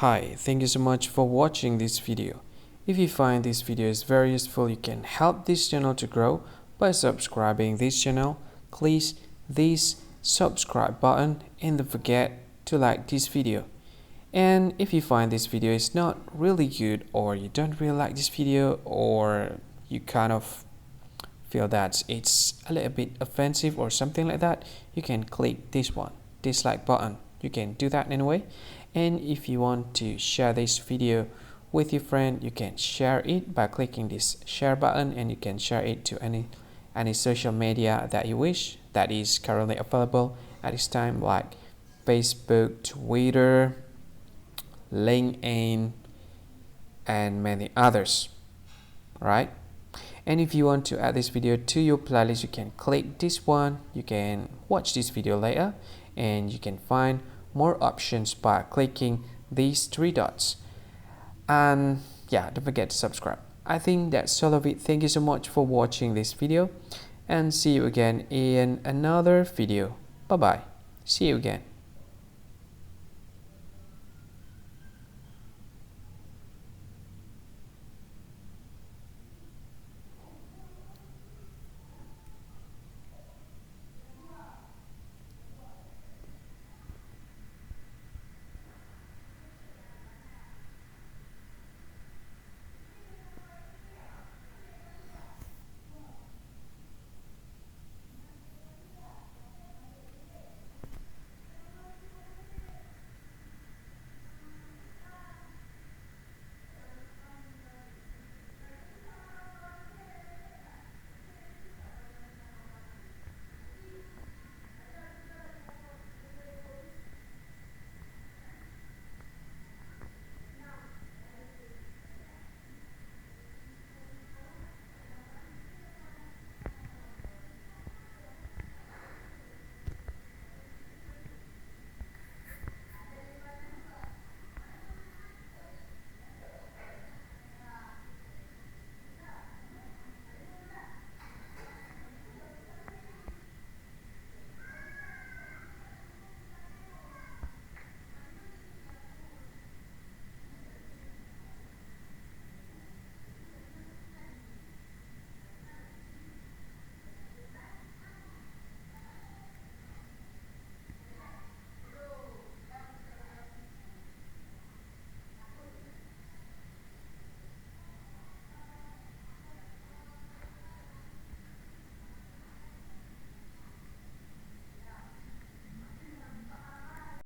Hi, thank you so much for watching this video. If you find this video is very useful, you can help this channel to grow by subscribing this channel. Please this subscribe button and don't forget to like this video. And if you find this video is not really good, or you don't really like this video, or you kind of feel that it's a little bit offensive or something like that, you can click this one, dislike button. You can do that anyway. And if you want to share this video with your friend, you can share it by clicking this share button, and you can share it to any social media that you wish that is currently available at this time, like Facebook, Twitter, LinkedIn, and many others, right? And if you want to add this video to your playlist, you can click this one. You can watch this video later, and you can find more options by clicking these three dots. And yeah, don't forget to subscribe. I think that's all of it. Thank you so much for watching this video, and see you again in another video. Bye bye. See you again.